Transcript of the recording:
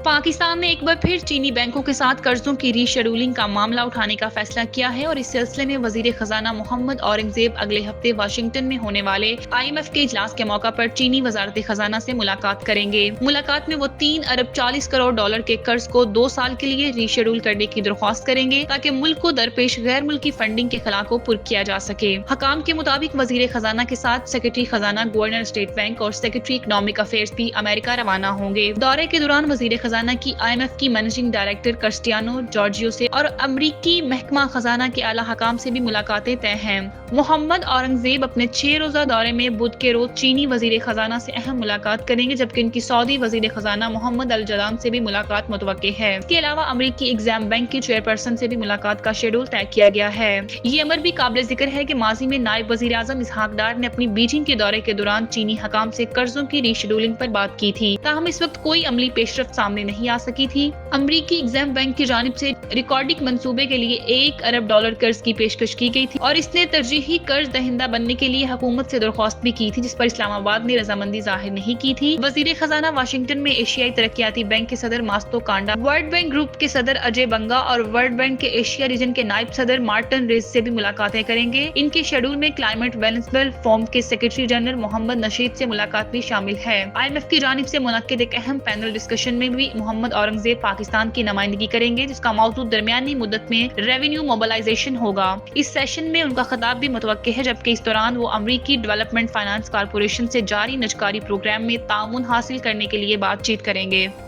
पाकिस्तान ने एक बार फिर चीनी बैंकों के साथ कर्जों की रीशेड्यूलिंग का मामला उठाने का फैसला किया है और इस सिलसिले में वजीर खजाना मोहम्मद औरंगजेब अगले हफ्ते वाशिंगटन में होने वाले IMF के इजलास के मौका पर चीनी वजारत खजाना से मुलाकात करेंगे। मुलाकात में वो 3 अरब 40 करोड़ डॉलर के कर्ज को 2 साल के लिए रीशेड्यूल करने की दरख्वास्त करेंगे ताकि मुल्क को दरपेश गैर मुल्की फंडिंग के खला को पुर किया जा सके। हकाम के मुताबिक वजीर खजाना के साथ सेक्रेटरी खजाना, गवर्नर स्टेट बैंक और सेक्रेटरी इकोनॉमिक अफेयर्स भी अमेरिका रवाना होंगे। दौरे के दौरान वजीर खजाना की IMF की मैनेजिंग डायरेक्टर क्रिस्टियानो जॉर्जियो से और अमरीकी महकमा खजाना के आला हकाम से भी मुलाकातें तय हैं। मोहम्मद औरंगजेब अपने 6 रोजा दौरे में बुध के रोज चीनी वजीर खजाना से अहम मुलाकात करेंगे, जबकि इनकी सऊदी वजीर खजाना मोहम्मद अल जलान से भी मुलाकात मुतवक्के है। इसके अलावा अमरीकी एग्जाम बैंक की चेयरपर्सन से भी मुलाकात का शेड्यूल तय किया गया है। ये अमर भी काबिल जिक्र है कि माजी में नायब वजीर आजम इसहाक डार ने अपनी बीजिंग के दौरे के दौरान चीनी हकाम से कर्जों की रीशेड्यूलिंग पर बात की थी, ताहम इस वक्त कोई अमली पेशरफ्त सामने नहीं आ सकी थी। अमरीकी एग्जाम बैंक की जानिब से रिकॉर्डिंग मंसूबे के लिए 1 अरब डॉलर कर्ज की पेशकश की गई थी और इसने तरजीही कर्ज दहिंदा बनने के लिए हुकूमत से दरख्वास्त भी की थी, जिस पर इस्लामाबाद ने रजामंदी जाहिर नहीं की थी। वजीर खजाना वाशिंगटन में एशियाई तरक्याती बैंक के सदर मास्तो कांडा, वर्ल्ड बैंक ग्रुप के सदर अजय बंगा और वर्ल्ड बैंक के एशिया रीजन के नायब सदर मार्टिन रेज से भी मुलाकातें करेंगे। इनके शेड्यूल में क्लाइमेट बैलेंस फोरम के सेक्रेटरी जनरल मोहम्मद नशीद से मुलाकात भी शामिल है। IMF की जानिब से मुनक्किद एक अहम पैनल डिस्कशन में भी मोहम्मद औरंगजेब पाकिस्तान की नुमाइंदगी करेंगे, जिसका मौजू दरमियानी मुद्दत में रेवेन्यू मोबिलाइजेशन होगा। इस सेशन में उनका खिताब भी मुतवक्के है, जबकि इस दौरान वो अमरीकी डेवलपमेंट फाइनेंस कारपोरेशन से जारी निजकारी प्रोग्राम में ताउन हासिल करने के लिए बातचीत करेंगे।